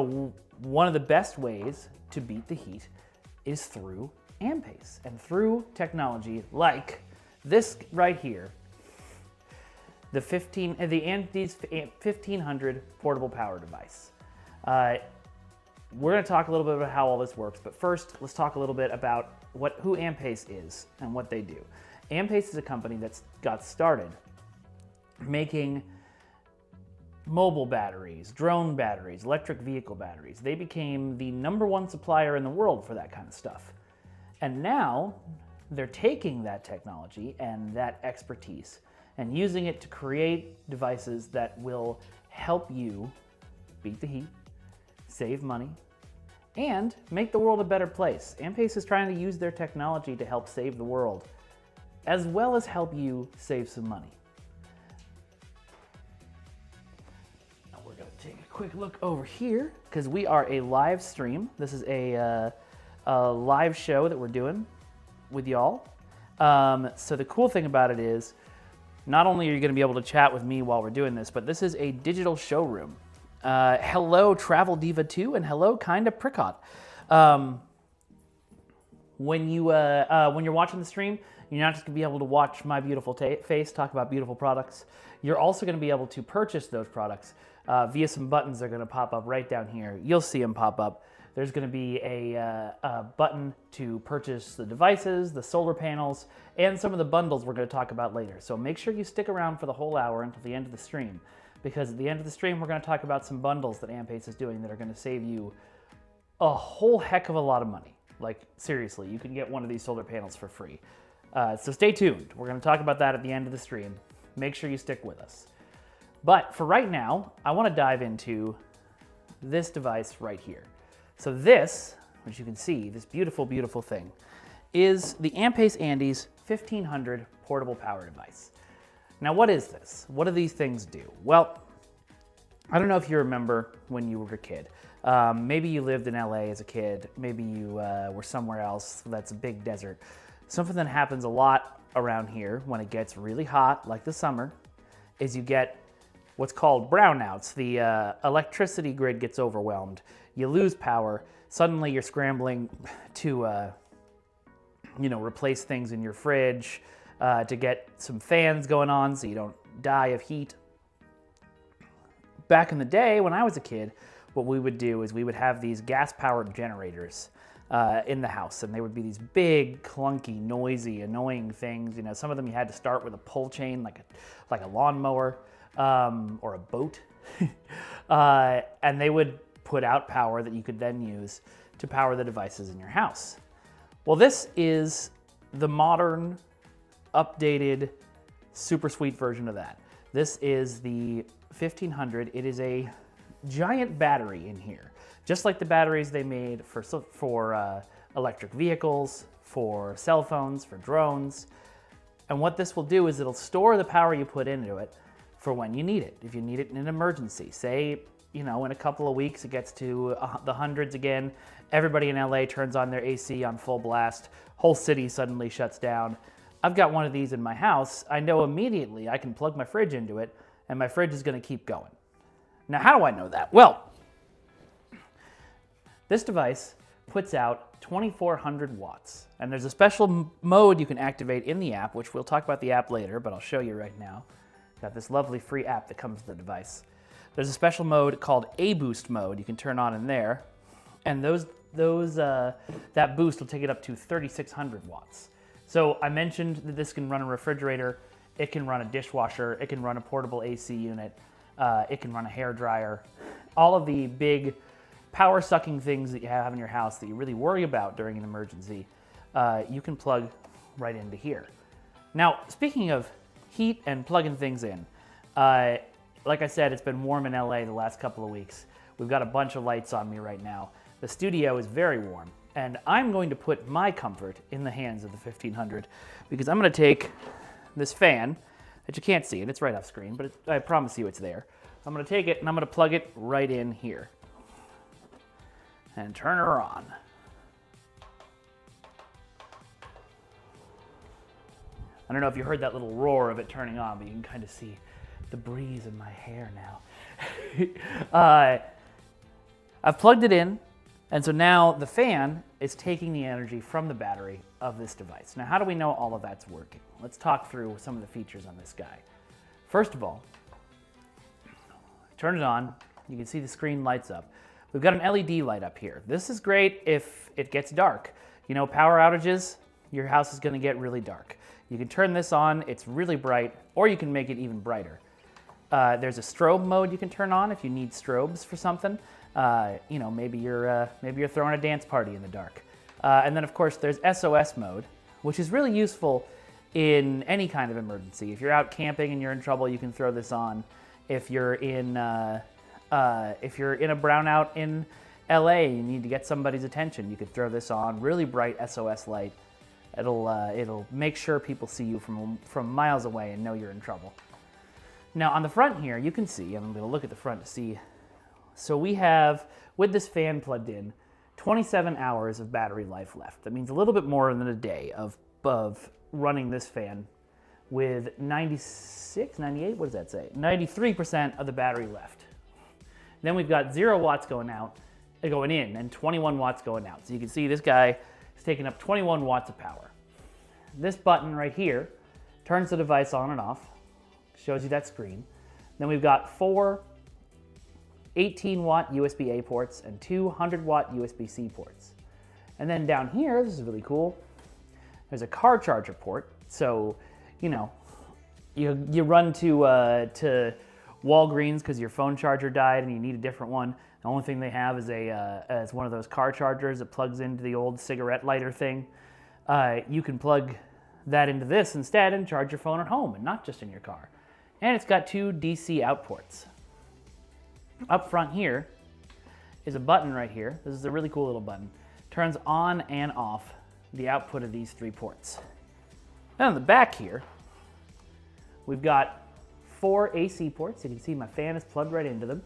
So one of the best ways to beat the heat is through Ampace and through technology like this right here, the Ampace 1500 portable power device. We're going to talk a little bit about how all this works, but first let's talk a little bit about who Ampace is and what they do. Ampace is a company that's got started making mobile batteries, drone batteries, electric vehicle batteries. They became the #1 supplier in the world for that kind of stuff. And now they're taking that technology and that expertise and using it to create devices that will help you beat the heat, save money, and make the world a better place. Ampace is trying to use their technology to help save the world, as well as help you save some money. Now we're gonna take a quick look over here, because we are a live stream. This is a live show that we're doing with y'all. So the cool thing about it is, not only are you gonna be able to chat with me while we're doing this, but this is a digital showroom. Hello Travel Diva 2 and hello Kinda Prickot. When you're watching the stream, you're not just gonna be able to watch my beautiful face talk about beautiful products. You're also gonna be able to purchase those products via some buttons that are gonna pop up right down here. You'll see them pop up. There's gonna be a button to purchase the devices, the solar panels, and some of the bundles we're gonna talk about later. So make sure you stick around for the whole hour until the end of the stream, because at the end of the stream, we're gonna talk about some bundles that Ampace is doing that are gonna save you a whole heck of a lot of money. Like, seriously, you can get one of these solar panels for free. So stay tuned. We're gonna talk about that at the end of the stream. Make sure you stick with us. But for right now, I wanna dive into this device right here. So this, which you can see, this beautiful, beautiful thing, is the Ampace Andes 1500 portable power device. Now, what is this? What do these things do? Well, I don't know if you remember when you were a kid. Maybe you lived in LA as a kid. Maybe you were somewhere else that's a big desert. Something that happens a lot around here when it gets really hot, like the summer, is you get what's called brownouts. The electricity grid gets overwhelmed. You lose power. Suddenly you're scrambling to replace things in your fridge, to get some fans going on so you don't die of heat. Back in the day, when I was a kid, what we would do is we would have these gas-powered generators in the house, and they would be these big, clunky, noisy, annoying things. You know, some of them you had to start with a pull chain, like a lawnmower or a boat, and they would put out power that you could then use to power the devices in your house. Well, this is the modern, updated, super sweet version of that. This is the 1500. It is a giant battery in here, just like the batteries they made for electric vehicles, for cell phones, for drones. And what this will do is it'll store the power you put into it for when you need it. If you need it in an emergency, say, in a couple of weeks it gets to the hundreds again, everybody in LA turns on their AC on full blast, whole city suddenly shuts down. I've got one of these in my house. I know immediately I can plug my fridge into it and my fridge is gonna keep going. Now, how do I know that? Well, this device puts out 2400 watts, and there's a special mode you can activate in the app, which we'll talk about the app later, but I'll show you right now. Got this lovely free app that comes with the device. There's a special mode called A-Boost mode you can turn on in there, and that boost will take it up to 3600 watts. So I mentioned that this can run a refrigerator, it can run a dishwasher, it can run a portable AC unit, it can run a hair dryer. All of the big power-sucking things that you have in your house that you really worry about during an emergency, you can plug right into here. Now, speaking of heat and plugging things in, like I said, it's been warm in LA the last couple of weeks. We've got a bunch of lights on me right now. The studio is very warm, and I'm going to put my comfort in the hands of the 1500 because I'm going to take this fan that you can't see, and it's right off screen, but I promise you it's there. I'm going to take it and I'm going to plug it right in here and turn her on. I don't know if you heard that little roar of it turning on, but you can kind of see the breeze in my hair now. I've plugged it in, and so now the fan is taking the energy from the battery of this device. Now, how do we know all of that's working? Let's talk through some of the features on this guy. First of all, turn it on. You can see the screen lights up. We've got an LED light up here. This is great if it gets dark. You know, power outages, your house is gonna get really dark. You can turn this on, it's really bright, or you can make it even brighter. There's a strobe mode you can turn on if you need strobes for something. You know, maybe you're throwing a dance party in the dark. And then of course there's SOS mode, which is really useful in any kind of emergency. If you're out camping and you're in trouble, you can throw this on. If you're in a brownout in LA, you need to get somebody's attention, you could throw this on. Really bright SOS light. It'll make sure people see you from miles away and know you're in trouble. Now on the front here, you can see, I'm going to look at the front to see. So we have, with this fan plugged in, 27 hours of battery life left. That means a little bit more than a day of running this fan with 96, 98, what does that say? 93% of the battery left. Then we've got 0 watts going in and 21 watts going out. So you can see this guy is taking up 21 watts of power. This button right here turns the device on and off, shows you that screen. Then we've got 4 18-watt USB-A ports and 2 100-watt USB-C ports. And then down here, this is really cool, there's a car charger port. So, you know, you run to Walgreens because your phone charger died and you need a different one. The only thing they have is one of those car chargers that plugs into the old cigarette lighter thing. You can plug that into this instead and charge your phone at home and not just in your car. And it's got 2 DC out ports. Up front here is a button right here. This is a really cool little button. Turns on and off the output of these 3 ports. And on the back here, we've got 4 AC ports. You can see my fan is plugged right into them.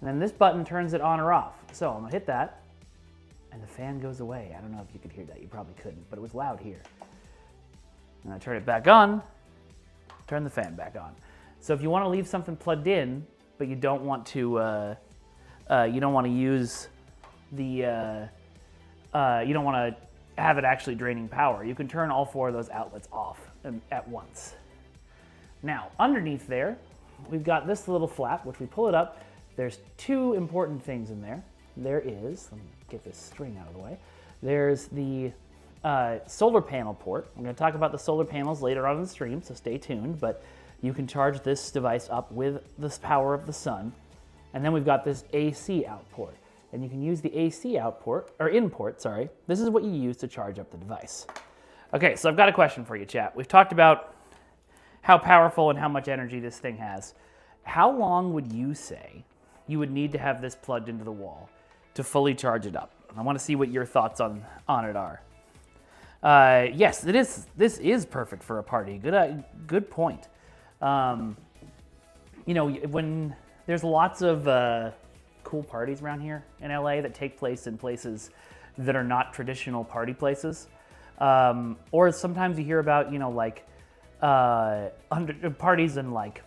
And then this button turns it on or off. So I'm gonna hit that, and the fan goes away. I don't know if you could hear that. You probably couldn't, but it was loud here. And I turn it back on, turn the fan back on. So if you want to leave something plugged in, but you don't want to use the, you don't want to have it actually draining power, you can turn all 4 of those outlets off at once. Now, underneath there, we've got this little flap, which we pull it up. There's 2 important things in there. There is, let me get this string out of the way. There's the solar panel port. I'm going to talk about the solar panels later on in the stream, so stay tuned, but you can charge this device up with the power of the sun. And then we've got this AC out port. And you can use the AC out port, or in port, sorry. This is what you use to charge up the device. Okay, so I've got a question for you, chat. We've talked about how powerful and how much energy this thing has. How long would you say you would need to have this plugged into the wall to fully charge it up? I want to see what your thoughts on it are. Yes, this is perfect for a party. Good point. You know, when there's lots of cool parties around here in LA that take place in places that are not traditional party places. Or sometimes you hear about, you know, like parties in like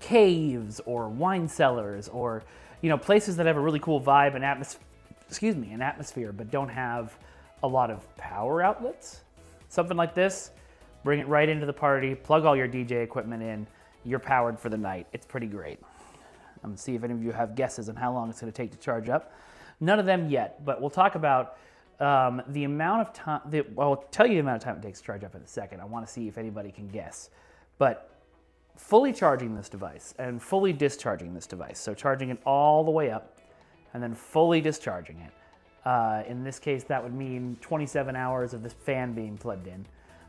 caves or wine cellars, or, you know, places that have a really cool vibe and atmosphere, but don't have a lot of power outlets. Something like this, bring it right into the party, plug all your DJ equipment in, you're powered for the night. It's pretty great. I'm gonna see if any of you have guesses on how long it's gonna take to charge up. None of them yet, but we'll talk about the amount of time, I'll tell you the amount of time it takes to charge up in a second. I wanna see if anybody can guess. But fully charging this device and fully discharging this device, so charging it all the way up and then fully discharging it. In this case, that would mean 27 hours of this fan being plugged in,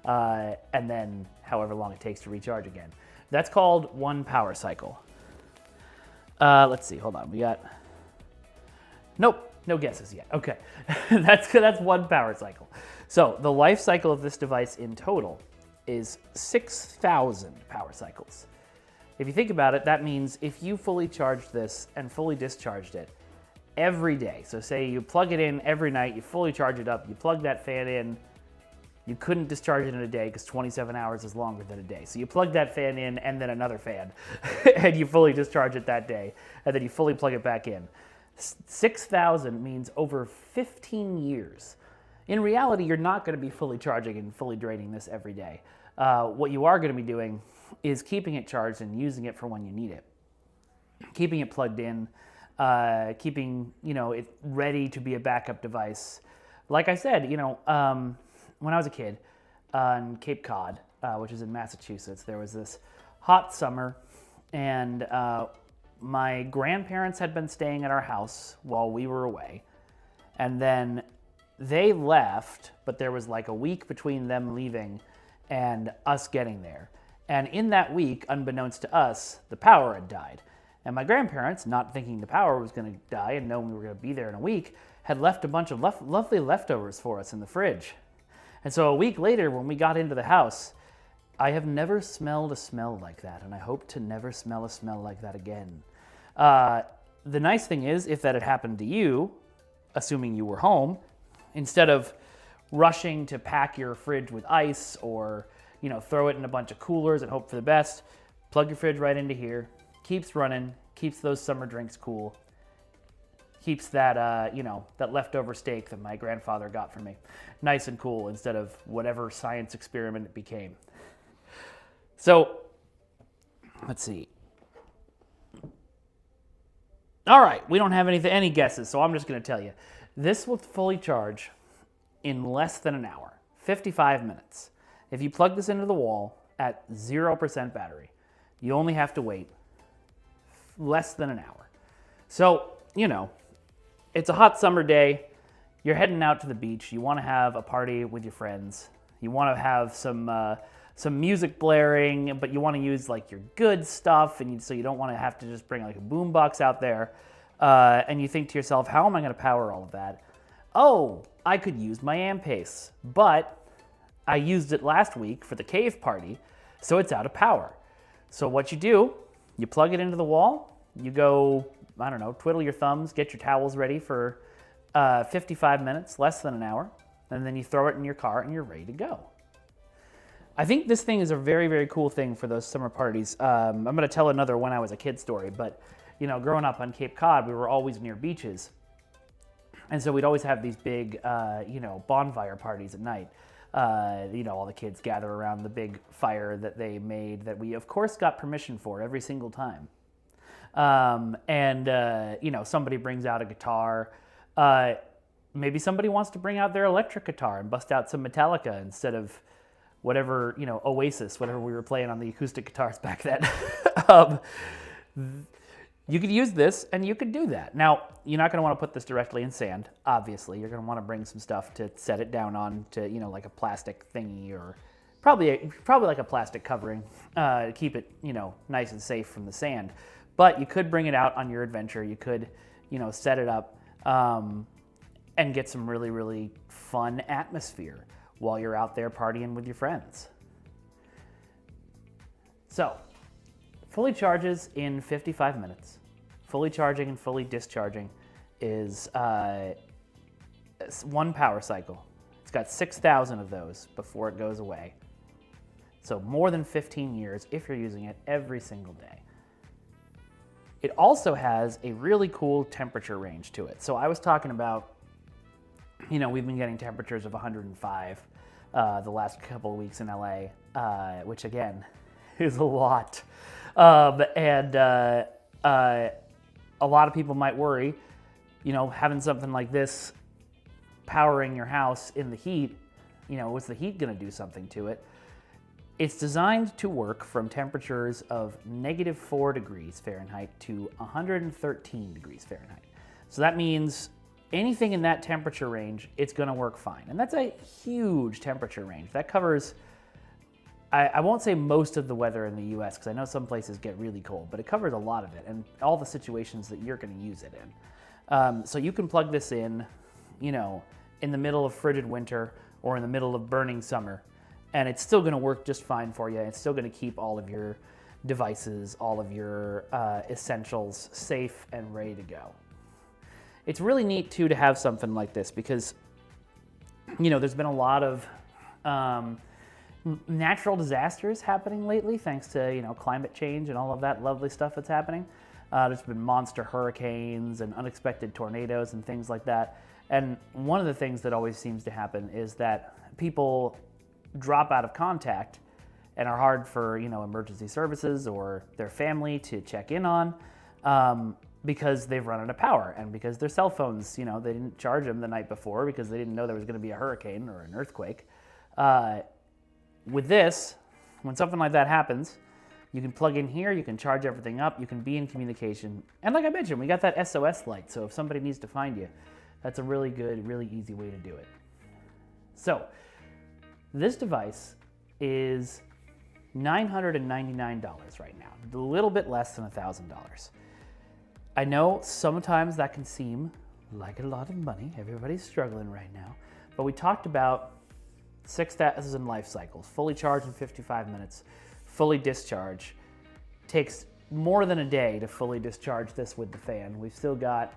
and then however long it takes to recharge again. That's called 1 power cycle. Let's see, hold on, we got, nope, no guesses yet. Okay, that's 1 power cycle. So the life cycle of this device in total is 6,000 power cycles. If you think about it, that means if you fully charged this and fully discharged it every day, so say you plug it in every night, you fully charge it up, you plug that fan in, you couldn't discharge it in a day because 27 hours is longer than a day. So you plug that fan in and then another fan, and you fully discharge it that day, and then you fully plug it back in. 6,000 means over 15 years. In reality, you're not going to be fully charging and fully draining this every day. What you are going to be doing is keeping it charged and using it for when you need it. Keeping it plugged in, keeping it ready to be a backup device. Like I said, when I was a kid on Cape Cod, which is in Massachusetts, there was this hot summer, and my grandparents had been staying at our house while we were away, and then they left, but there was like a week between them leaving and us getting there. And in that week, unbeknownst to us, the power had died. And my grandparents, not thinking the power was going to die and knowing we were going to be there in a week, had left a bunch of lovely leftovers for us in the fridge. And so a week later, when we got into the house, I have never smelled a smell like that, and I hope to never smell a smell like that again. The nice thing is, if that had happened to you, assuming you were home, instead of rushing to pack your fridge with ice or throw it in a bunch of coolers and hope for the best, plug your fridge right into here. Keeps running, keeps those summer drinks cool, keeps that that leftover steak that my grandfather got for me nice and cool instead of whatever science experiment it became. So, let's see. All right, we don't have any guesses, so I'm just going to tell you. This will fully charge in less than an hour, 55 minutes. If you plug this into the wall at 0% battery, you only have to wait less than an hour. So, it's a hot summer day. You're heading out to the beach. You want to have a party with your friends. You want to have some music blaring, but you want to use like your good stuff, and so you don't want to have to just bring like a boombox out there. And you think to yourself, how am I going to power all of that? Oh, I could use my Ampace, but I used it last week for the cave party, so it's out of power. So what you do, you plug it into the wall, you go, I don't know, twiddle your thumbs, get your towels ready for 55 minutes, less than an hour, and then you throw it in your car and you're ready to go. I think this thing is a very, very cool thing for those summer parties. I'm going to tell another when I was a kid story, but growing up on Cape Cod, we were always near beaches. And so we'd always have these big, bonfire parties at night. All the kids gather around the big fire that they made that we, of course, got permission for every single time. Somebody brings out a guitar. Maybe somebody wants to bring out their electric guitar and bust out some Metallica instead of whatever, Oasis, whatever we were playing on the acoustic guitars back then. You could use this and you could do that. Now, you're not going to want to put this directly in sand, obviously. You're going to want to bring some stuff to set it down on to, like a plastic thingy or probably like a plastic covering to keep it, nice and safe from the sand. But you could bring it out on your adventure. You could, set it up and get some really, really fun atmosphere while you're out there partying with your friends. So, fully charges in 55 minutes. Fully charging and fully discharging is 1 power cycle. It's got 6,000 of those before it goes away. So more than 15 years if you're using it every single day. It also has a really cool temperature range to it. So I was talking about, we've been getting temperatures of 105 the last couple of weeks in LA, which again is a lot. A lot of people might worry, having something like this powering your house in the heat, what's the heat going to do something to it? It's designed to work from temperatures of -4 degrees Fahrenheit to 113 degrees Fahrenheit. So that means anything in that temperature range, it's going to work fine. And that's a huge temperature range. That covers, I won't say most of the weather in the US, because I know some places get really cold, but it covers a lot of it and all the situations that you're going to use it in. So you can plug this in, in the middle of frigid winter or in the middle of burning summer, and it's still going to work just fine for you. It's still going to keep all of your devices, all of your essentials safe and ready to go. It's really neat, too, to have something like this because, there's been a lot of natural disasters happening lately thanks to, climate change and all of that lovely stuff that's happening. There's been monster hurricanes and unexpected tornadoes and things like that. And one of the things that always seems to happen is that people drop out of contact and are hard for, emergency services or their family to check in on because they've run out of power and because their cell phones, they didn't charge them the night before because they didn't know there was going to be a hurricane or an earthquake. With this, when something like that happens, you can plug in here, you can charge everything up, you can be in communication. And like I mentioned, we got that SOS light, so if somebody needs to find you, that's a really good, really easy way to do it. So, this device is $999 right now, a little bit less than $1,000. I know sometimes that can seem like a lot of money. Everybody's struggling right now. But we talked about 6,000 life cycles, fully charged in 55 minutes, fully discharge. Takes more than a day to fully discharge this with the fan. We've still got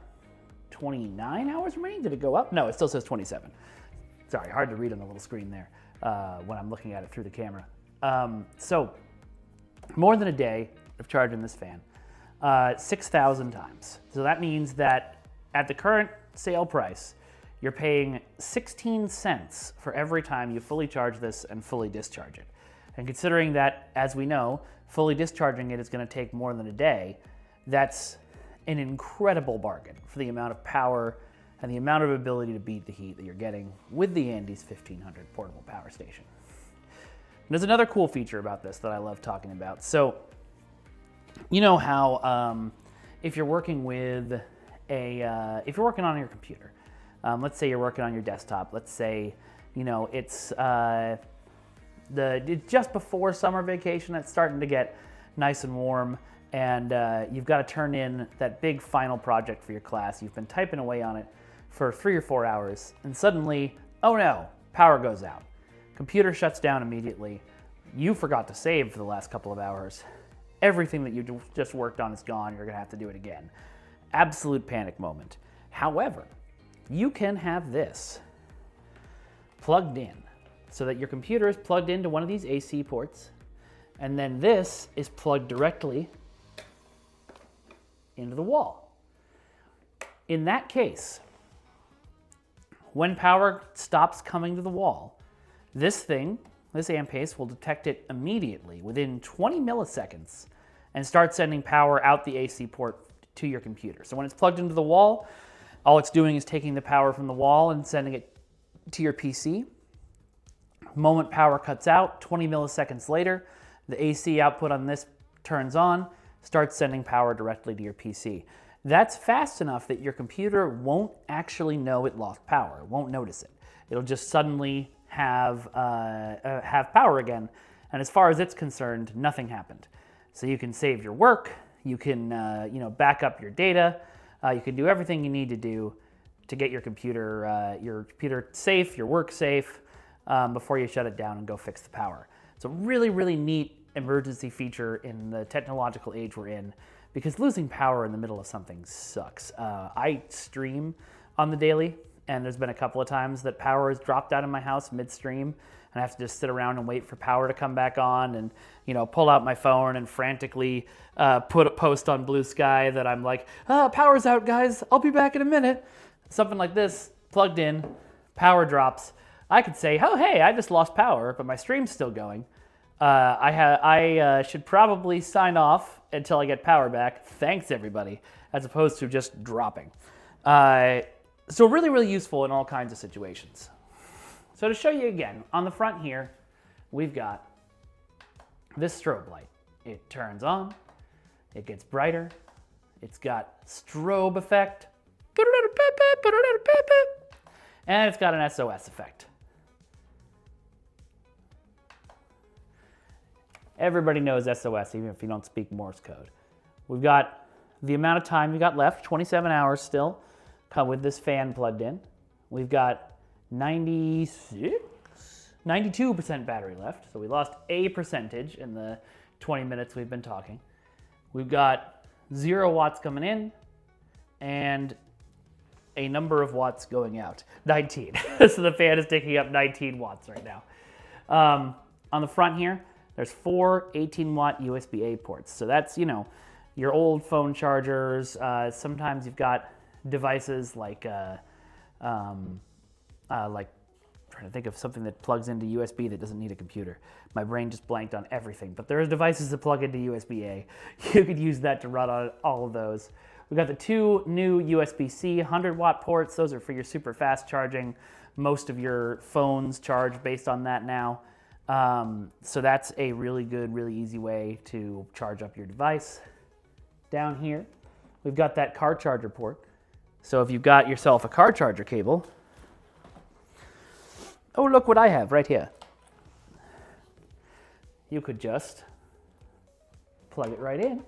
29 hours remaining. Did it go up? No, it still says 27. Sorry, hard to read on the little screen there when I'm looking at it through the camera. So more than a day of charging this fan, 6,000 times. So that means that at the current sale price, you're paying 16 cents for every time you fully charge this and fully discharge it. And considering that, as we know, fully discharging it is going to take more than a day, that's an incredible bargain for the amount of power and the amount of ability to beat the heat that you're getting with the Andes 1500 portable power station. And there's another cool feature about this that I love talking about. So, you know how if you're working with if you're working on your computer, let's say you're working on your desktop, let's say, it's just before summer vacation, it's starting to get nice and warm, and you've got to turn in that big final project for your class. You've been typing away on it for 3 or 4 hours, and suddenly, oh no, power goes out. Computer shuts down immediately. You forgot to save for the last couple of hours. Everything that you just worked on is gone. You're gonna have to do it again. Absolute panic moment. However, you can have this plugged in so that your computer is plugged into one of these AC ports, and then this is plugged directly into the wall. In that case, when power stops coming to the wall, this Ampace will detect it immediately within 20 milliseconds and start sending power out the AC port to your computer. So when it's plugged into the wall, all it's doing is taking the power from the wall and sending it to your PC. Moment power cuts out, 20 milliseconds later, the AC output on this turns on, starts sending power directly to your PC. That's fast enough that your computer won't actually know it lost power. It won't notice it. It'll just suddenly have power again. And as far as it's concerned, nothing happened. So you can save your work, you can back up your data, you can do everything you need to do to get your computer safe, your work safe, before you shut it down and go fix the power. It's a really, really neat emergency feature in the technological age we're in, because losing power in the middle of something sucks. I stream on the daily, and there's been a couple of times that power has dropped out of my house midstream, and I have to just sit around and wait for power to come back on, and pull out my phone and frantically put a post on Blue Sky that I'm like, power's out, guys, I'll be back in a minute. Something like this, plugged in, power drops. I could say, oh hey, I just lost power, but my stream's still going. I should probably sign off until I get power back. Thanks, everybody, as opposed to just dropping. So really, really useful in all kinds of situations. So to show you again, on the front here, we've got this strobe light. It turns on, it gets brighter, it's got strobe effect, and it's got an SOS effect. Everybody knows SOS, even if you don't speak Morse code. We've got the amount of time we got left, 27 hours still, with this fan plugged in. We've got 92% battery left, so we lost a percentage in the 20 minutes we've been talking. We've got 0 watts coming in and a number of watts going out, 19. So the fan is taking up 19 watts right now. On the front here, there's 4 18-watt USB-A ports. So that's, your old phone chargers. Sometimes you've got devices like trying to think of something that plugs into USB that doesn't need a computer. My brain just blanked on everything, but there are devices that plug into USB-A. You could use that to run on all of those. We've got the two new USB-C 100-watt ports. Those are for your super fast charging. Most of your phones charge based on that now. So that's a really good, really easy way to charge up your device. Down here, we've got that car charger port. So if you've got yourself a car charger cable, oh, look what I have right here. You could just plug it right in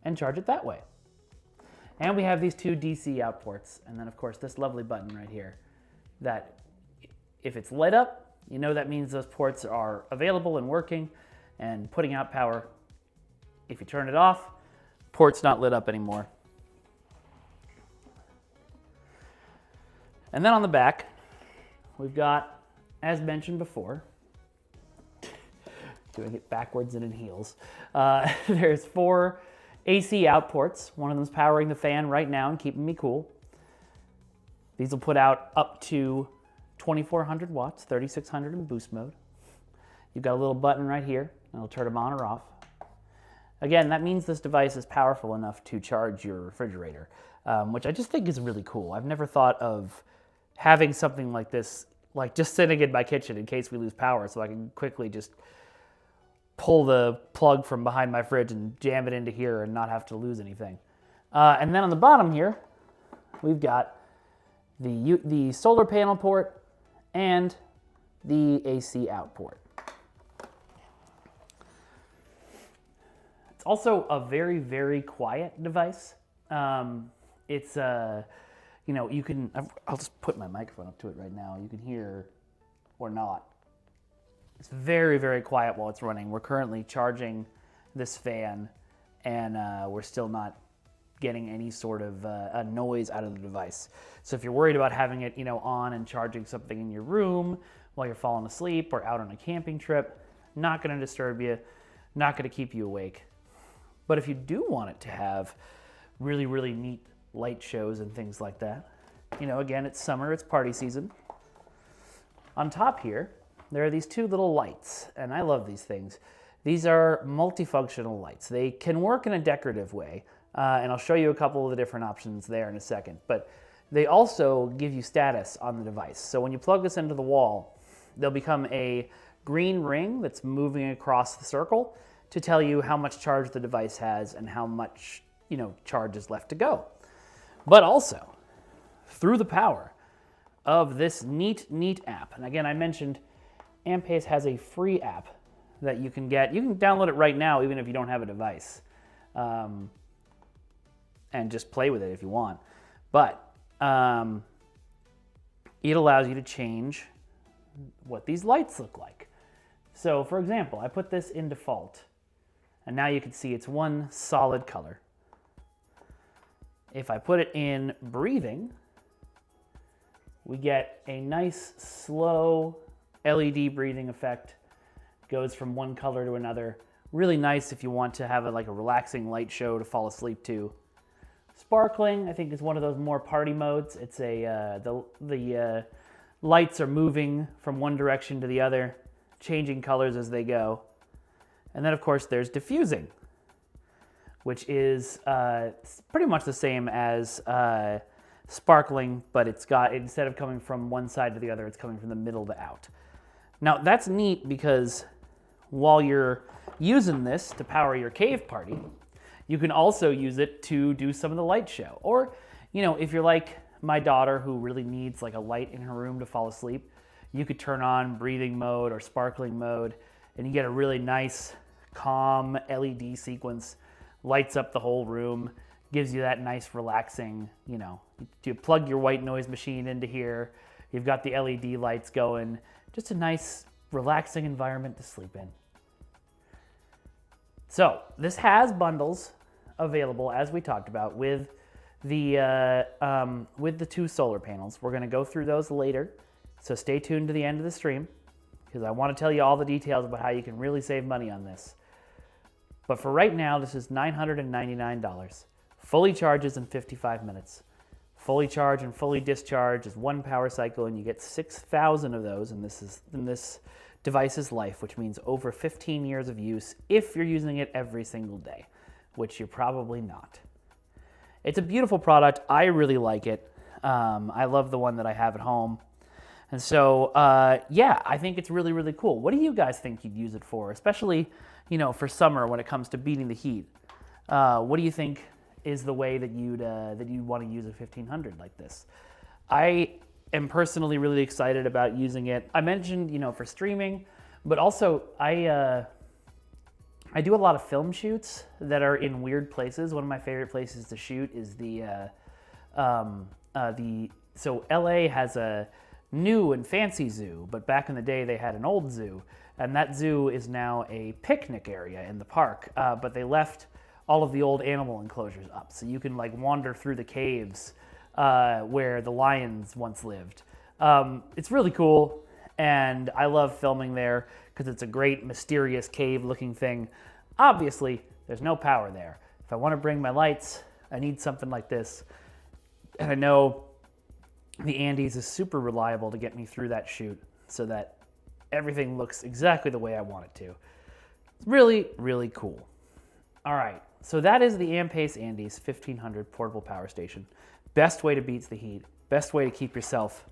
and charge it that way. And we have these two DC out ports, and then of course this lovely button right here that if it's lit up, you know that means those ports are available and working and putting out power. If you turn it off, port's not lit up anymore. And then on the back, we've got, as mentioned before, doing it backwards and in heels, there's 4 AC out ports. One of them's powering the fan right now and keeping me cool. These will put out up to 2,400 watts, 3,600 in boost mode. You've got a little button right here, and it'll turn them on or off. Again, that means this device is powerful enough to charge your refrigerator, which I just think is really cool. I've never thought of having something like this, like just sitting in my kitchen in case we lose power, so I can quickly just pull the plug from behind my fridge and jam it into here and not have to lose anything. And then on the bottom here, we've got the solar panel port and the AC out port. It's also a very, very quiet device. It's you know, you can, I'll just put my microphone up to it right now. You can hear or not. It's very, very quiet while it's running. We're currently charging this fan, and we're still not getting any sort of a noise out of the device. So if you're worried about having it, you know, on and charging something in your room while you're falling asleep or out on a camping trip, not going to disturb you, not going to keep you awake. But if you do want it to have really, really neat light shows and things like that, you know, again, it's summer, it's party season. On top here, there are these two little lights, and I love these things. These are multifunctional lights. They can work in a decorative way, and I'll show you a couple of the different options there in a second, but they also give you status on the device. So when you plug this into the wall, they'll become a green ring that's moving across the circle to tell you how much charge the device has and how much, you know, charge is left to go. But also, through the power of this neat app, and again, I mentioned Ampace has a free app that you can get. You can download it right now, even if you don't have a device, and just play with it if you want. But it allows you to change what these lights look like. So, for example, I put this in default, and now you can see it's one solid color. If I put it in breathing, we get a nice, slow LED breathing effect. Goes from one color to another. Really nice if you want to have like a relaxing light show to fall asleep to. Sparkling, I think, is one of those more party modes. It's the lights are moving from one direction to the other, changing colors as they go. And then, of course, there's diffusing, which is pretty much the same as sparkling, but it's got, instead of coming from one side to the other, it's coming from the middle to out. Now, that's neat because while you're using this to power your cave party, you can also use it to do some of the light show. Or, you know, if you're like my daughter who really needs like a light in her room to fall asleep, you could turn on breathing mode or sparkling mode, and you get a really nice, calm LED sequence. Lights up the whole room, gives you that nice relaxing, you know, you plug your white noise machine into here, you've got the LED lights going, just a nice relaxing environment to sleep in. So this has bundles available, as we talked about, with the two solar panels. We're going to go through those later, so stay tuned to the end of the stream because I want to tell you all the details about how you can really save money on this. But for right now, this is $999. Fully charges in 55 minutes. Fully charge and fully discharge is 1 power cycle, and you get 6,000 of those in this device's life, which means over 15 years of use if you're using it every single day, which you're probably not. It's a beautiful product. I really like it. I love the one that I have at home. And so, yeah, I think it's really, really cool. What do you guys think you'd use it for, especially, for summer when it comes to beating the heat? What do you think is the way that you'd want to use a 1500 like this? I am personally really excited about using it. I mentioned, for streaming, but also I do a lot of film shoots that are in weird places. One of my favorite places to shoot is so LA has a new and fancy zoo, but back in the day they had an old zoo, and that zoo is now a picnic area in the park, but they left all of the old animal enclosures up, so you can wander through the caves where the lions once lived. It's really cool, and I love filming there because it's a great mysterious cave looking thing. Obviously there's no power there. If I want to bring my lights, I need something like this, and I know the Andes is super reliable to get me through that shoot so that everything looks exactly the way I want it to. It's really, really cool. All right, so that is the Ampace Andes 1500 portable power station. Best way to beat the heat, best way to keep yourself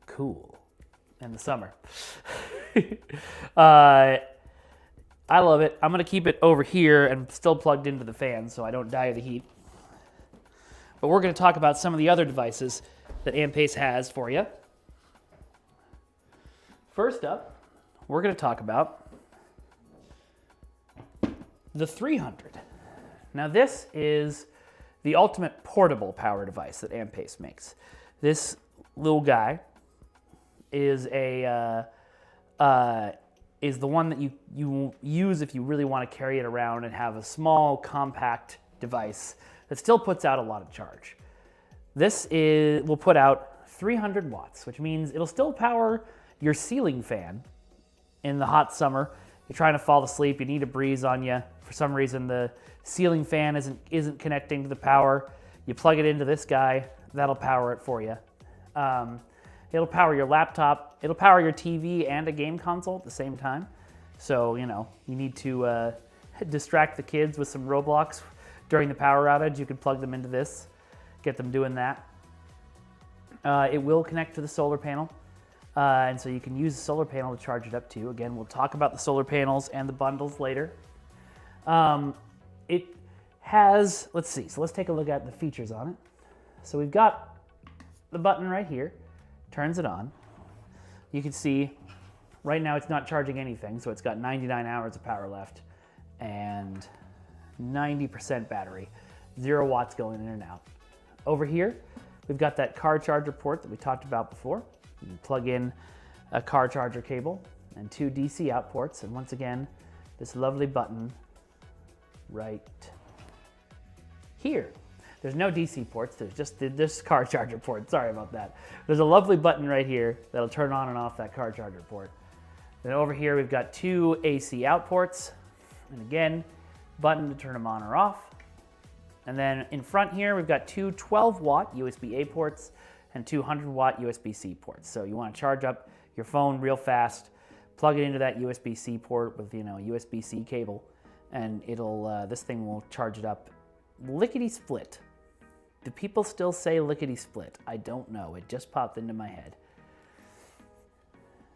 cool in the summer. I love it. I'm gonna keep it over here and still plugged into the fan so I don't die of the heat. But we're going to talk about some of the other devices that Ampace has for you. First up, we're going to talk about the 300. Now this is the ultimate portable power device that Ampace makes. This little guy is the one that you use if you really want to carry it around and have a small, compact device that still puts out a lot of charge. This will put out 300 watts, which means it'll still power your ceiling fan in the hot summer. You're trying to fall asleep, you need a breeze on you. For some reason, the ceiling fan isn't connecting to the power. You plug it into this guy, that'll power it for you. It'll power your laptop. It'll power your TV and a game console at the same time. So, you need to distract the kids with some Roblox during the power outage. You can plug them into this, get them doing that. It will connect to the solar panel, and so you can use the solar panel to charge it up too. Again, we'll talk about the solar panels and the bundles later. It has, let's see, so let's take a look at the features on it. So we've got the button right here, turns it on. You can see right now it's not charging anything, so it's got 99 hours of power left, and 90% battery, 0 watts going in and out. Over here, we've got that car charger port that we talked about before. You can plug in a car charger cable and 2 DC out ports, and once again, this lovely button right here. There's no DC ports, there's just this car charger port, sorry about that. There's a lovely button right here that'll turn on and off that car charger port. Then over here, we've got 2 AC out ports, and again, button to turn them on or off. And then in front here, we've got 2 12-watt USB-A ports and 2 100-watt USB-C ports. So you want to charge up your phone real fast, plug it into that USB-C port with USB-C cable, and this thing will charge it up lickety-split. Do people still say lickety-split? I don't know. It just popped into my head.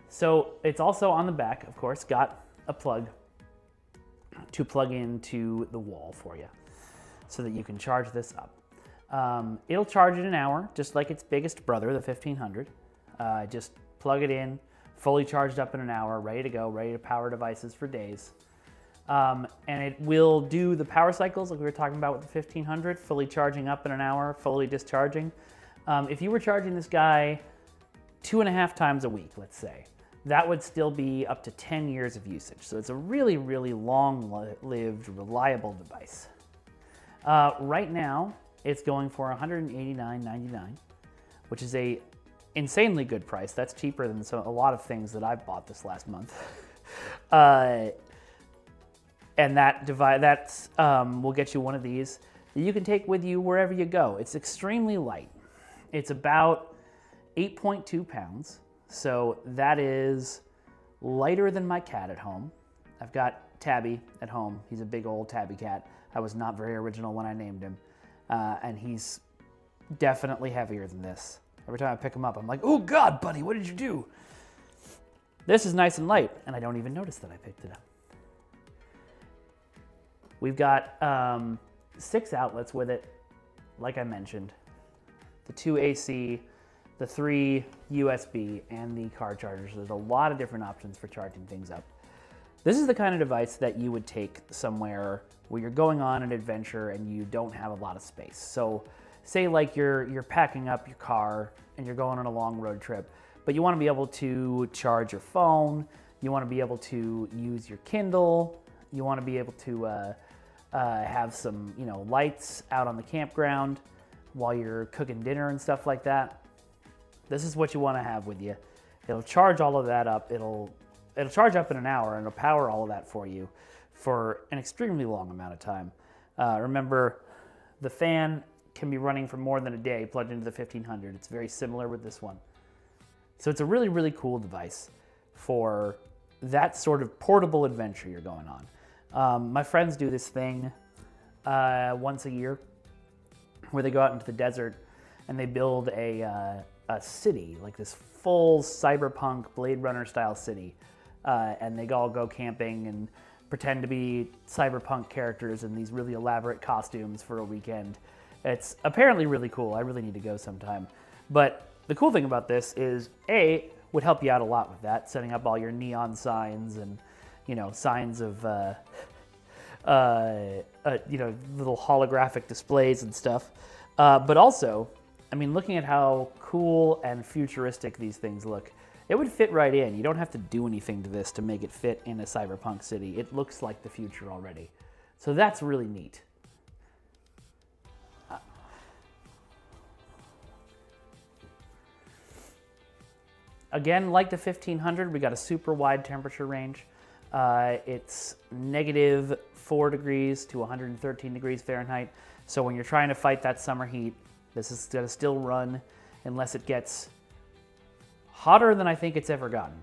So it's also on the back, of course, got a plug to plug into the wall for you so that you can charge this up. It'll charge in an hour, just like its biggest brother, the 1500. Just plug it in, fully charged up in an hour, ready to go, ready to power devices for days. And it will do the power cycles like we were talking about with the 1500, fully charging up in an hour, fully discharging. If you were charging this guy 2.5 times a week, let's say, that would still be up to 10 years of usage. So it's a really, really long-lived, reliable device. Right now, it's going for $189.99, which is a insanely good price. That's cheaper than a lot of things that I've bought this last month. And that will get you one of these that you can take with you wherever you go. It's extremely light. It's about 8.2 pounds. So that is lighter than my cat at home. I've got Tabby at home. He's a big old tabby cat. I was not very original when I named him. And he's definitely heavier than this. Every time I pick him up, I'm like, oh God, buddy, what did you do? This is nice and light, and I don't even notice that I picked it up. We've got 6 outlets with it, like I mentioned. The 2 AC, the 3 USB, and the car chargers. There's a lot of different options for charging things up. This is the kind of device that you would take somewhere where you're going on an adventure and you don't have a lot of space. So say like you're packing up your car and you're going on a long road trip, but you want to be able to charge your phone, you want to be able to use your Kindle, you want to be able to have some lights out on the campground while you're cooking dinner and stuff like that. This is what you want to have with you. It'll charge all of that up. It'll charge up in an hour, and it'll power all of that for you for an extremely long amount of time. Remember, the fan can be running for more than a day plugged into the 1500. It's very similar with this one. So it's a really, really cool device for that sort of portable adventure you're going on. My friends do this thing once a year where they go out into the desert and they build a city, like this full cyberpunk Blade Runner style city. And they all go camping and pretend to be cyberpunk characters in these really elaborate costumes for a weekend. It's apparently really cool. I really need to go sometime. But the cool thing about this is, A, would help you out a lot with that, setting up all your neon signs and, signs of, little holographic displays and stuff. But also, looking at how cool and futuristic these things look, it would fit right in. You don't have to do anything to this to make it fit in a cyberpunk city. It looks like the future already. So that's really neat. Again, like the 1500, we got a super wide temperature range. It's -4 degrees to 113 degrees Fahrenheit. So when you're trying to fight that summer heat, this is going to still run unless it gets hotter than I think it's ever gotten.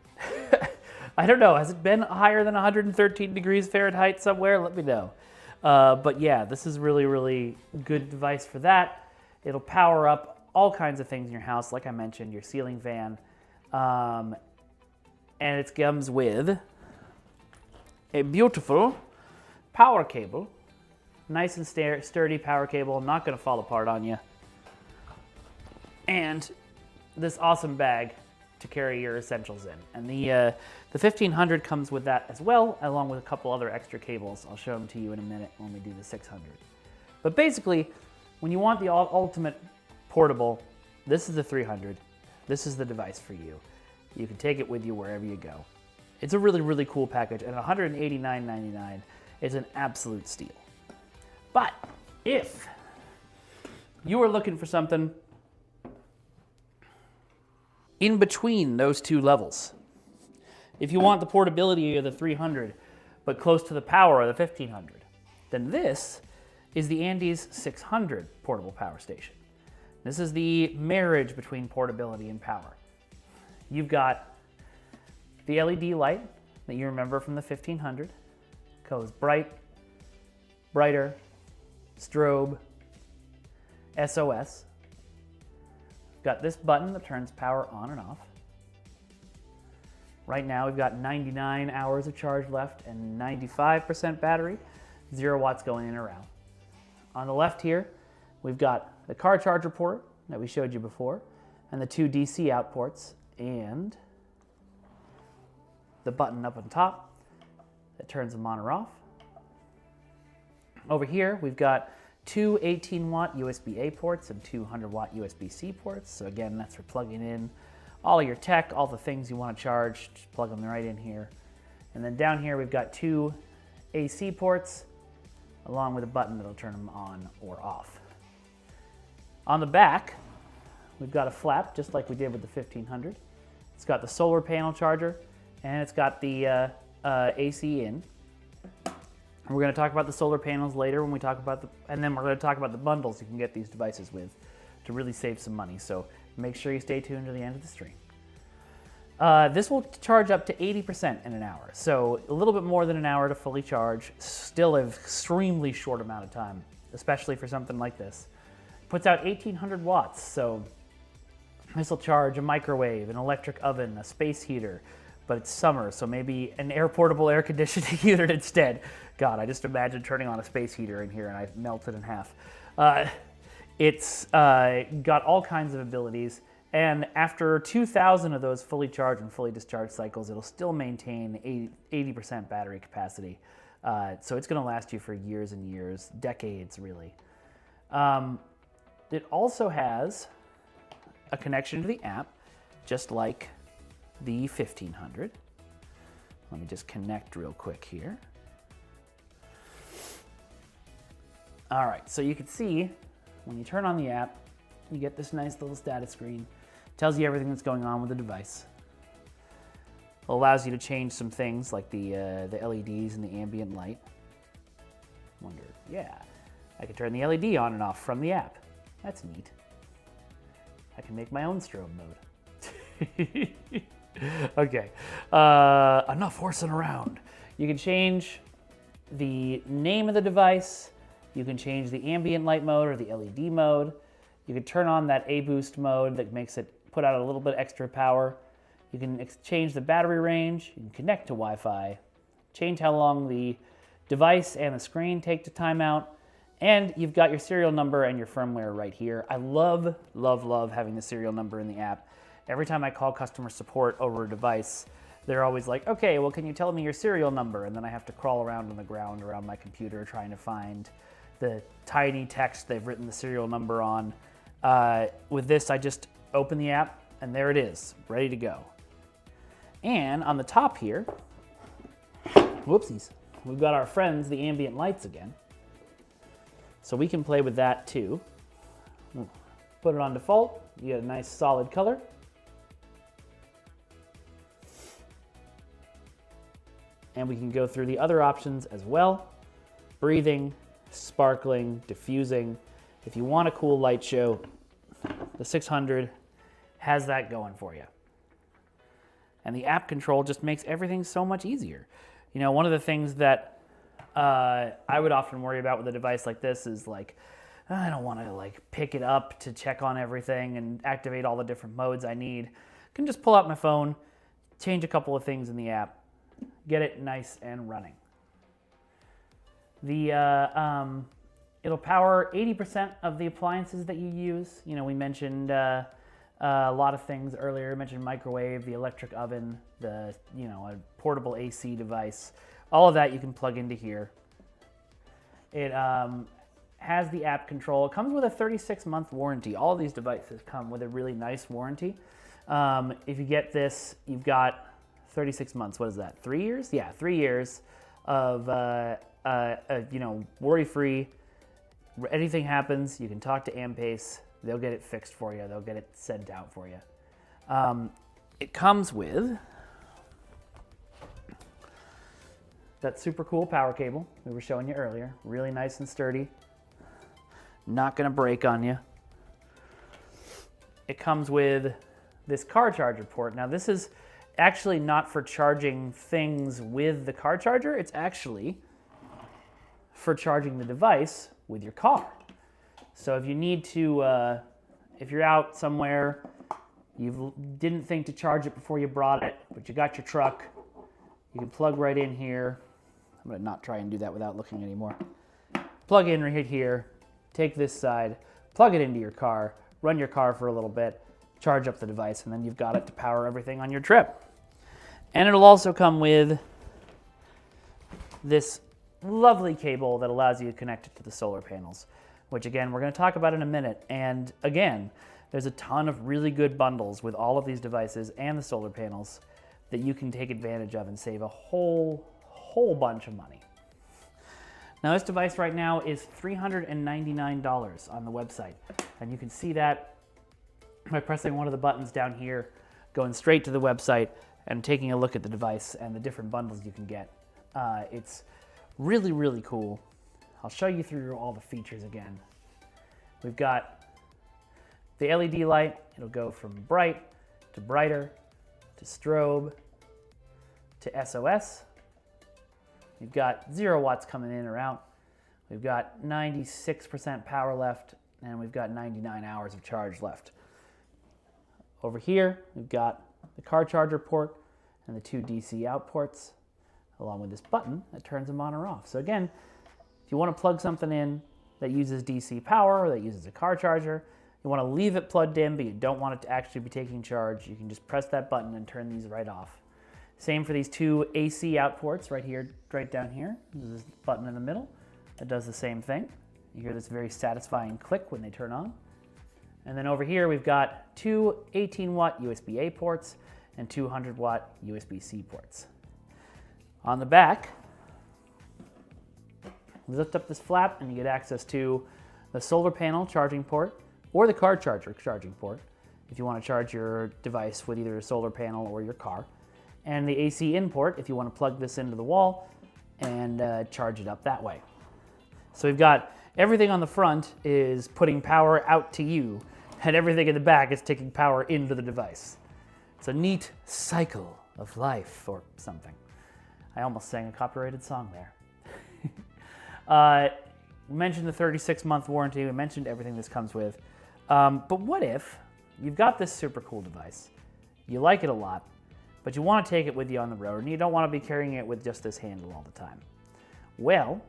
I don't know, has it been higher than 113 degrees Fahrenheit somewhere? Let me know. But yeah, this is really, really good device for that. It'll power up all kinds of things in your house, like I mentioned, your ceiling fan. And it comes with a beautiful power cable. Nice and sturdy power cable, not gonna fall apart on you. And this awesome bag to carry your essentials in. And the 1500 comes with that as well, along with a couple other extra cables. I'll show them to you in a minute when we do the 600. But basically, when you want the ultimate portable, this is the 300. This is the device for you. You can take it with you wherever you go. It's a really, really cool package, and $189.99 is an absolute steal. But if you are looking for something in between those two levels, if you want the portability of the 300, but close to the power of the 1500, then this is the Andes 600 portable power station. This is the marriage between portability and power. You've got the LED light that you remember from the 1500. Goes bright, brighter, strobe, SOS. Got this button that turns power on and off. Right now we've got 99 hours of charge left and 95% battery, 0 watts going in or out. On the left here, we've got the car charger port that we showed you before, and the 2 DC out ports, and the button up on top that turns them on or off. Over here, we've got 2 18-watt USB-A ports and 2 100-watt USB-C ports. So again, that's for plugging in all of your tech, all the things you want to charge, just plug them right in here. And then down here, we've got 2 AC ports, along with a button that'll turn them on or off. On the back, we've got a flap, just like we did with the 1500. It's got the solar panel charger, and it's got the AC in. We're going to talk about the solar panels later when we talk about and then we're going to talk about the bundles you can get these devices with to really save some money. So make sure you stay tuned to the end of the stream. This will charge up to 80% in an hour. So a little bit more than an hour to fully charge, still an extremely short amount of time, especially for something like this. Puts out 1800 watts. So this will charge a microwave, an electric oven, a space heater, but it's summer, so maybe an portable air conditioning unit instead. God, I just imagined turning on a space heater in here and I melted in half. It's got all kinds of abilities, and after 2,000 of those fully charged and fully discharged cycles, it'll still maintain 80% battery capacity. So it's gonna last you for years and years, decades really. It also has a connection to the app, just like the 1500. Let me just connect real quick here. All right, so you can see when you turn on the app, you get this nice little status screen. Tells you everything that's going on with the device. It allows you to change some things like the LEDs and the ambient light. Wonder, yeah, I can turn the LED on and off from the app. That's neat. I can make my own strobe mode. Okay, enough horsing around. You can change the name of the device. You can change the ambient light mode or the LED mode. You can turn on that A-boost mode that makes it put out a little bit extra power. You can change the battery range. You can connect to Wi-Fi. Change how long the device and the screen take to time out. And you've got your serial number and your firmware right here. I love, love, love having the serial number in the app. Every time I call customer support over a device, they're always like, okay, well, can you tell me your serial number? And then I have to crawl around on the ground around my computer trying to find the tiny text they've written the serial number on. With this, I just open the app and there it is, ready to go. And on the top here, whoopsies, we've got our friends, the ambient lights again. So we can play with that too. Put it on default, you get a nice solid color. And we can go through the other options as well. Breathing, sparkling, diffusing. If you want a cool light show, the 600 has that going for you. And the app control just makes everything so much easier. You know, one of the things that I would often worry about with a device like this is like, I don't want to like pick it up to check on everything and activate all the different modes I need. I can just pull out my phone, change a couple of things in the app, get it nice and running. It'll power 80% of the appliances that you use. You know, we mentioned a lot of things earlier. I mentioned microwave, the electric oven, a portable AC device. All of that you can plug into here. It has the app control. It comes with a 36-month warranty. All of these devices come with a really nice warranty. If you get this, you've got 36 months. What is that? 3 years? Yeah, 3 years of worry-free. Anything happens, you can talk to Ampace. They'll get it fixed for you. They'll get it sent out for you. It comes with that super cool power cable we were showing you earlier. Really nice and sturdy. Not gonna break on you. It comes with this car charger port. Now this is actually not for charging things with the car charger. It's actually for charging the device with your car. So if you need to, if you're out somewhere, you didn't think to charge it before you brought it, but you got your truck, you can plug right in here. I'm gonna not try and do that without looking anymore. Plug in right here, take this side, plug it into your car, run your car for a little bit, charge up the device, and then you've got it to power everything on your trip. And it'll also come with this lovely cable that allows you to connect it to the solar panels, which again, we're going to talk about in a minute. And again, there's a ton of really good bundles with all of these devices and the solar panels that you can take advantage of and save a whole bunch of money. Now this device right now is $399 on the website. And you can see that by pressing one of the buttons down here, going straight to the website and taking a look at the device and the different bundles you can get. It's Really, really cool. I'll show you through all the features again. We've got the LED light. It'll go from bright to brighter to strobe to SOS. We've got 0 watts coming in or out. We've got 96% power left, and we've got 99 hours of charge left. Over here, we've got the car charger port and the 2 DC out ports, along with this button that turns them on or off. So again, if you want to plug something in that uses DC power or that uses a car charger, you want to leave it plugged in, but you don't want it to actually be taking charge, you can just press that button and turn these right off. Same for these 2 AC out ports right here, right down here. There's this button in the middle that does the same thing. You hear this very satisfying click when they turn on. And then over here, we've got 2 18-watt USB-A ports and 200-watt USB-C ports. On the back, lift up this flap and you get access to the solar panel charging port or the car charger charging port if you want to charge your device with either a solar panel or your car. And the AC in port if you want to plug this into the wall and charge it up that way. So we've got everything on the front is putting power out to you, and everything in the back is taking power into the device. It's a neat cycle of life or something. I almost sang a copyrighted song there. We mentioned the 36-month warranty. We mentioned everything this comes with. But what if you've got this super cool device, you like it a lot, but you want to take it with you on the road, and you don't want to be carrying it with just this handle all the time? Well,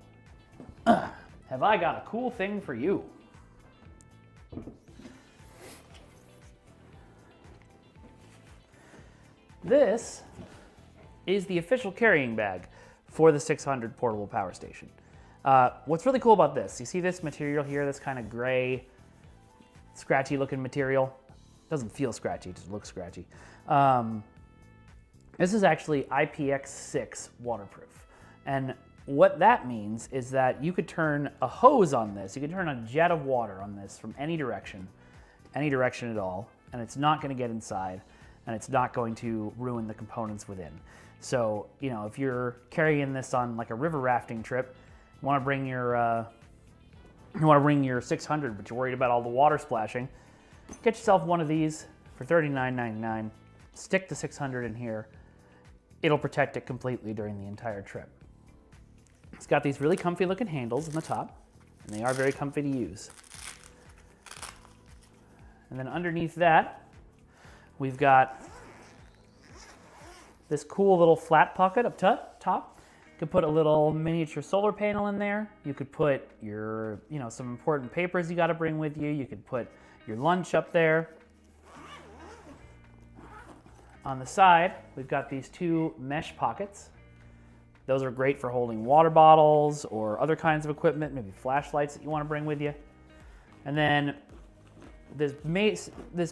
have I got a cool thing for you. This is the official carrying bag for the 600 portable power station. What's really cool about this, you see this material here, this kind of gray, scratchy looking material? Doesn't feel scratchy, it just looks scratchy. This is actually IPX6 waterproof. And what that means is that you could turn a hose on this, you could turn a jet of water on this from any direction at all, and it's not going to get inside, and it's not going to ruin the components within. So, you know, if you're carrying this on like a river rafting trip, you want to bring your 600, but you're worried about all the water splashing, get yourself one of these for $39.99. Stick the 600 in here. It'll protect it completely during the entire trip. It's got these really comfy looking handles on the top, and they are very comfy to use. And then underneath that, we've got this cool little flat pocket up top. You could put a little miniature solar panel in there. You could put your, some important papers you got to bring with you. You could put your lunch up there. On the side, we've got these 2 mesh pockets. Those are great for holding water bottles or other kinds of equipment, maybe flashlights that you want to bring with you. And then this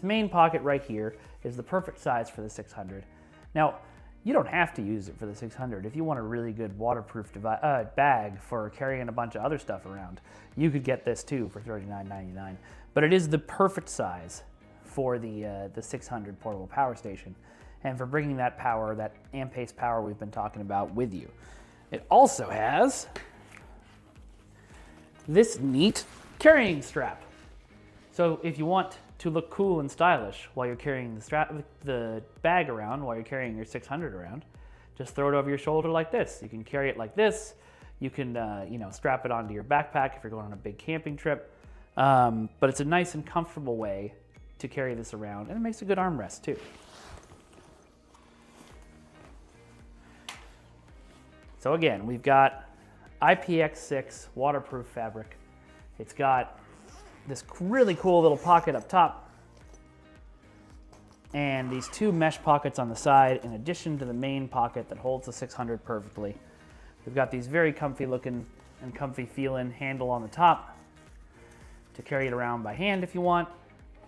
main pocket right here is the perfect size for the 600. Now, you don't have to use it for the 600. If you want a really good waterproof bag for carrying a bunch of other stuff around, you could get this too for $39.99. But it is the perfect size for the 600 portable power station, and for bringing that power, that Ampace power we've been talking about, with you. It also has this neat carrying strap. So if you want to look cool and stylish while you're carrying the bag around, while you're carrying your 600 around, just throw it over your shoulder like this. You can carry it like this. You can strap it onto your backpack if you're going on a big camping trip. But it's a nice and comfortable way to carry this around, and it makes a good armrest too. So again, we've got IPX6 waterproof fabric. It's got this really cool little pocket up top and these 2 mesh pockets on the side in addition to the main pocket that holds the 600 perfectly. We've got these very comfy looking and comfy feeling handle on the top to carry it around by hand if you want,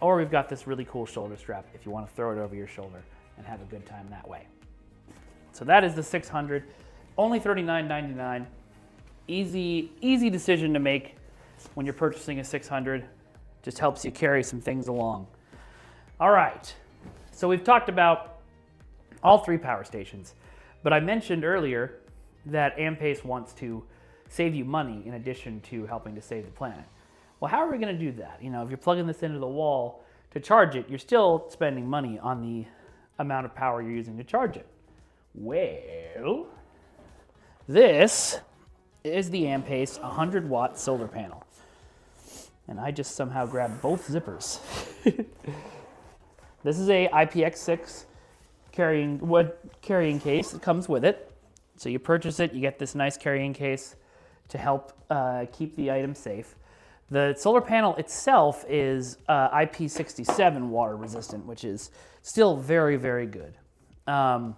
or we've got this really cool shoulder strap if you want to throw it over your shoulder and have a good time that way. So that is the 600. Only $39.99. Easy decision to make when you're purchasing a 600. Just helps you carry some things along. All right, so we've talked about all 3 power stations, but I mentioned earlier that Ampace wants to save you money in addition to helping to save the planet. Well, how are we going to do that? If you're plugging this into the wall to charge it, you're still spending money on the amount of power you're using to charge it. Well, this is the Ampace 100-watt solar panel. And I just somehow grabbed both zippers. This is a IPX6 carrying case that comes with it. So you purchase it, you get this nice carrying case to help keep the item safe. The solar panel itself is IP67 water resistant, which is still very, very good. And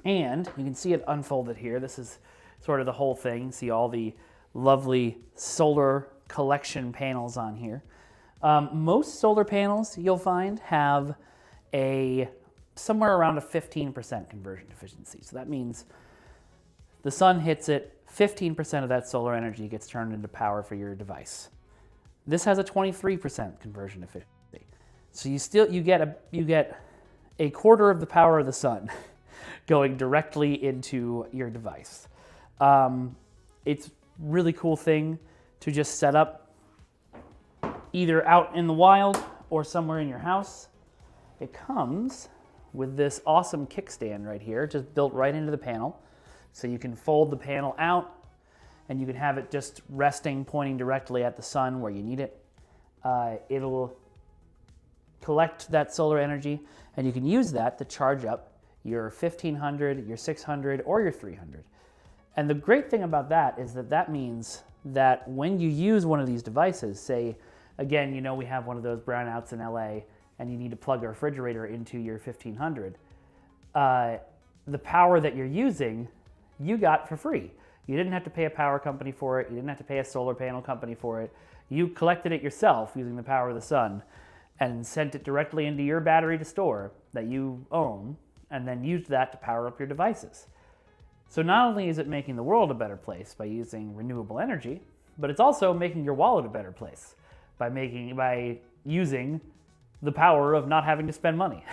you can see it unfolded here. This is sort of the whole thing. See all the lovely solar collection panels on here. Most solar panels you'll find have somewhere around a 15% conversion efficiency. So that means the sun hits it, 15% of that solar energy gets turned into power for your device. This has a 23% conversion efficiency. So you get a quarter of the power of the sun going directly into your device. It's a really cool thing to just set up either out in the wild or somewhere in your house. It comes with this awesome kickstand right here, just built right into the panel. So you can fold the panel out and you can have it just resting, pointing directly at the sun where you need it. It'll collect that solar energy and you can use that to charge up your 1500, your 600, or your 300. And the great thing about that is that means that when you use one of these devices, say, again, we have one of those brownouts in LA and you need to plug a refrigerator into your 1500, the power that you're using, you got for free. You didn't have to pay a power company for it. You didn't have to pay a solar panel company for it. You collected it yourself using the power of the sun and sent it directly into your battery to store that you own, and then used that to power up your devices. So not only is it making the world a better place by using renewable energy, but it's also making your wallet a better place by using the power of not having to spend money.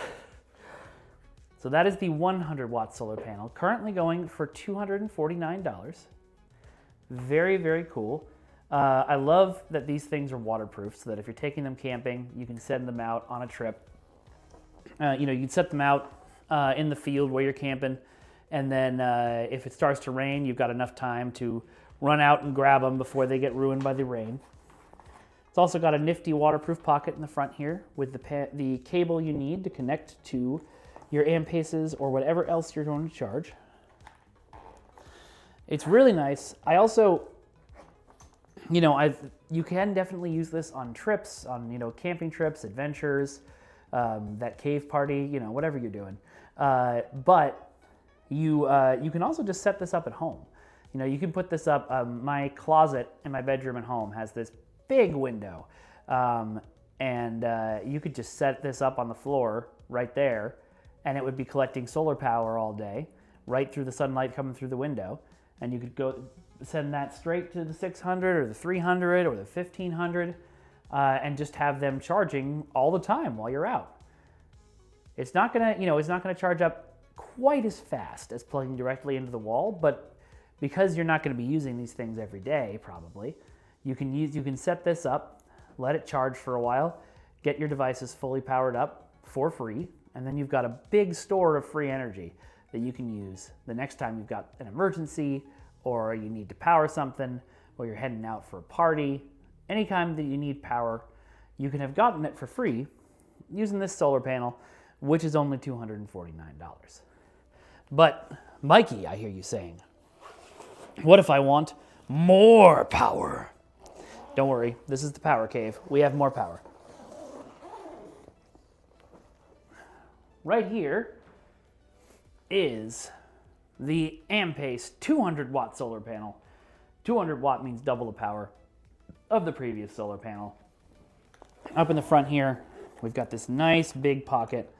So that is the 100-watt solar panel, currently going for $249. Very, very cool. I love that these things are waterproof, so that if you're taking them camping, you can send them out on a trip. You can set them out in the field where you're camping, and then if it starts to rain, you've got enough time to run out and grab them before they get ruined by the rain. It's also got a nifty waterproof pocket in the front here with the cable you need to connect to your Ampaces or whatever else you're going to charge. It's really nice. I also, you can definitely use this on trips, on camping trips, adventures, that cave party, whatever you're doing. But you can also just set this up at home. You can put this up. My closet in my bedroom at home has this big window, and you could just set this up on the floor right there, and it would be collecting solar power all day, right through the sunlight coming through the window, and you could go send that straight to the 600 or the 300 or the 1500, and just have them charging all the time while you're out. It's not gonna charge up quite as fast as plugging directly into the wall, but because you're not going to be using these things every day, probably, you can set this up, let it charge for a while, get your devices fully powered up for free, and then you've got a big store of free energy that you can use the next time you've got an emergency, or you need to power something, or you're heading out for a party. Any time that you need power, you can have gotten it for free using this solar panel, which is only $249. But Mikey, I hear you saying, what if I want more power? Don't worry, this is the power cave. We have more power. Right here is the Ampace 200-watt solar panel. 200 watt means double the power of the previous solar panel. Up in the front here, we've got this nice big pocket.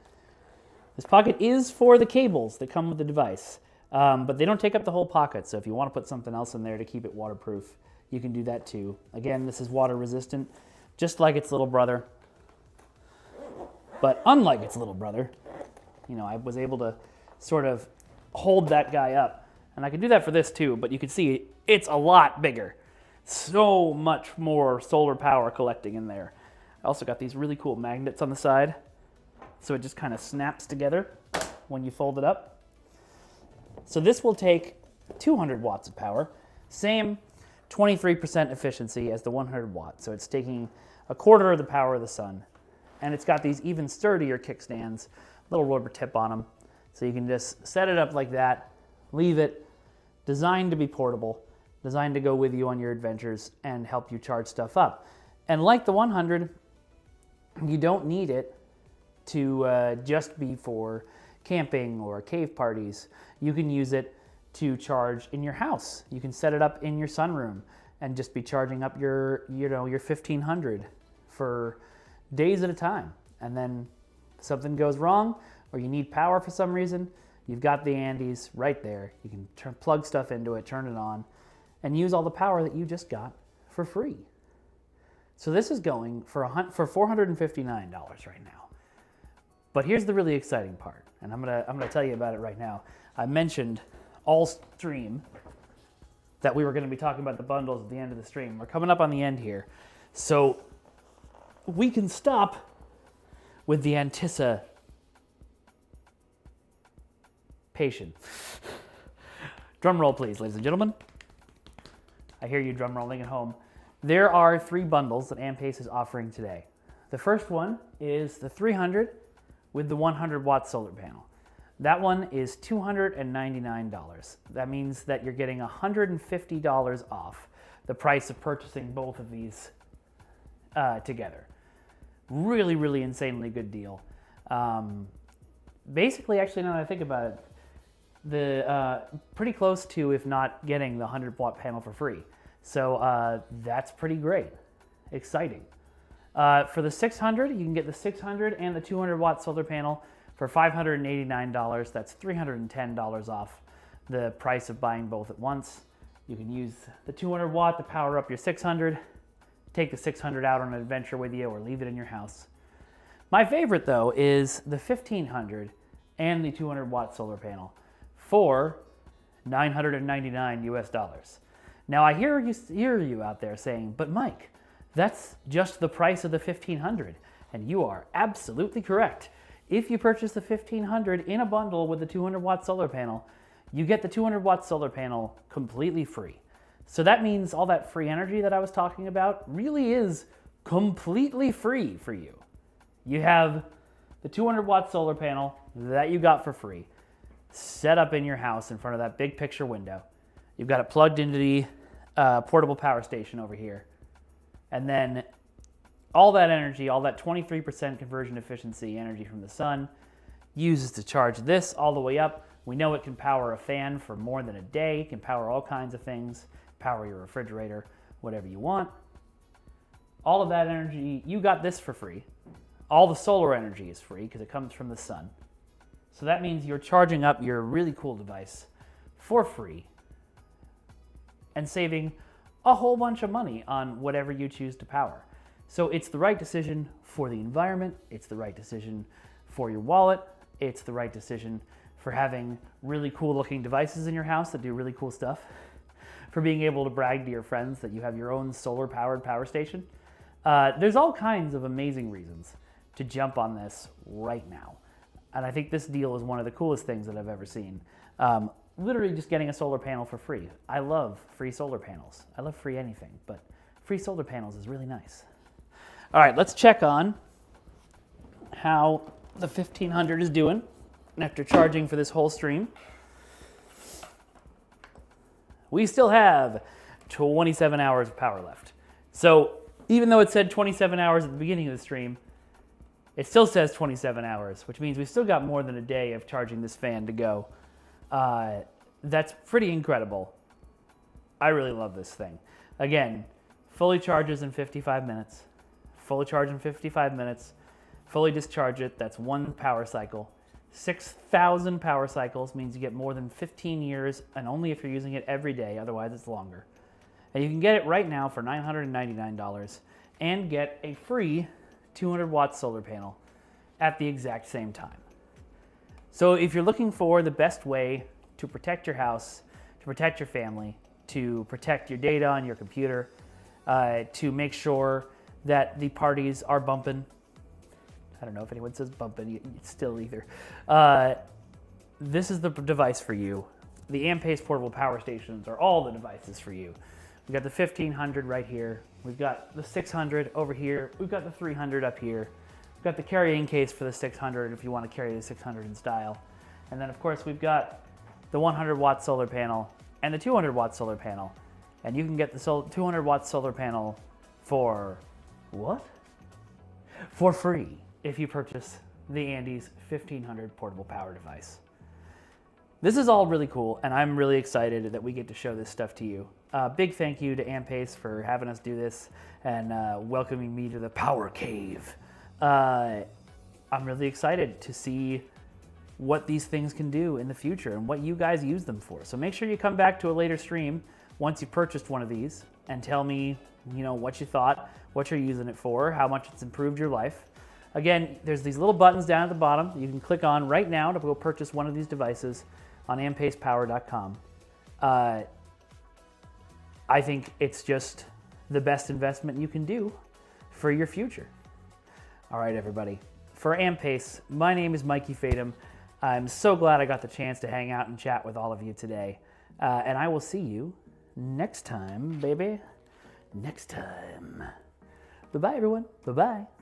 This pocket is for the cables that come with the device, but they don't take up the whole pocket, so if you want to put something else in there to keep it waterproof, you can do that too. Again, this is water resistant, just like its little brother. But unlike its little brother, I was able to sort of hold that guy up And I can do that for this too, but you can see it's a lot bigger. So much more solar power collecting in there. I also got these really cool magnets on the side, so it just kind of snaps together when you fold it up. So this will take 200 watts of power, same 23% efficiency as the 100 watts. So it's taking a quarter of the power of the sun. And it's got these even sturdier kickstands, little rubber tip on them. So you can just set it up like that, leave it, designed to be portable, designed to go with you on your adventures and help you charge stuff up. And like the 100, you don't need it to just be for camping or cave parties. You can use it to charge in your house. You can set it up in your sunroom and just be charging up your 1500 for days at a time. And then if something goes wrong or you need power for some reason, you've got the Andes right there. You can plug stuff into it, turn it on, and use all the power that you just got for free. So this is going for $459 right now. But here's the really exciting part, and I'm gonna tell you about it right now. I mentioned all stream that we were going to be talking about the bundles at the end of the stream. We're coming up on the end here, so we can stop with the anticipation. Drum roll, please, ladies and gentlemen. I hear you drum rolling at home. There are 3 bundles that Ampace is offering today. The first one is the 300 with the 100 watt solar panel. That one is $299. That means that you're getting $150 off the price of purchasing both of these together. Really, really insanely good deal. Basically, actually, now that I think about it, pretty close to, if not getting the 100 watt panel for free. So that's pretty great. Exciting. For the 600, you can get the 600 and the 200 watt solar panel for $589. That's $310 off the price of buying both at once. You can use the 200 watt to power up your 600, take the 600 out on an adventure with you, or leave it in your house. My favorite, though, is the 1500 and the 200 watt solar panel for $999 US. Now, I hear you out there saying, but Mike, that's just the price of the 1500, and you are absolutely correct. If you purchase the 1500 in a bundle with the 200 watt solar panel, you get the 200 watt solar panel completely free. So that means all that free energy that I was talking about really is completely free for you. You have the 200 watt solar panel that you got for free set up in your house in front of that big picture window. You've got it plugged into the portable power station over here. And then all that energy, all that 23% conversion efficiency energy from the sun, uses to charge this all the way up. We know it can power a fan for more than a day. It can power all kinds of things, power your refrigerator, whatever you want. All of that energy, you got this for free. All the solar energy is free because it comes from the sun. So that means you're charging up your really cool device for free and saving a whole bunch of money on whatever you choose to power. So it's the right decision for the environment, it's the right decision for your wallet, it's the right decision for having really cool looking devices in your house that do really cool stuff, for being able to brag to your friends that you have your own solar powered power station. There's all kinds of amazing reasons to jump on this right now. And I think this deal is one of the coolest things that I've ever seen. Literally just getting a solar panel for free. I love free solar panels. I love free anything, but free solar panels is really nice. All right, let's check on how the 1500 is doing after charging for this whole stream. We still have 27 hours of power left. So even though it said 27 hours at the beginning of the stream, it still says 27 hours, which means we've still got more than a day of charging this fan to go. That's pretty incredible. I really love this thing. Again, fully charges in 55 minutes. Fully charge in 55 minutes. Fully discharge it. That's one power cycle. 6,000 power cycles means you get more than 15 years, and only if you're using it every day. Otherwise, it's longer. And you can get it right now for $999 and get a free 200 watt solar panel at the exact same time. So if you're looking for the best way to protect your house to protect your family, to protect your data on your computer, to make sure that the parties are bumping. I don't know if anyone says bumping still either. This is the device for you. The Ampace portable power stations are all the devices for you. We've got the 1500 right here. We've got the 600 over here. We've got the 300 up here. We've got the carrying case for the 600 if you want to carry the 600 in style. And then of course we've got the 100 watt solar panel and the 200 watt solar panel. And you can get the 200 watt solar panel for what? For free if you purchase the Andes 1500 portable power device. This is all really cool, and I'm really excited that we get to show this stuff to you. Big thank you to Ampace for having us do this and welcoming me to the Power Cave. I'm really excited to see what these things can do in the future and what you guys use them for. So make sure you come back to a later stream once you've purchased one of these and tell me, what you thought, what you're using it for, how much it's improved your life. Again, there's these little buttons down at the bottom you can click on right now to go purchase one of these devices on ampacepower.com. I think it's just the best investment you can do for your future. All right, everybody. For Ampace, my name is Mikey Fadum. I'm so glad I got the chance to hang out and chat with all of you today. And I will see you next time, baby. Next time. Bye-bye, everyone. Bye-bye.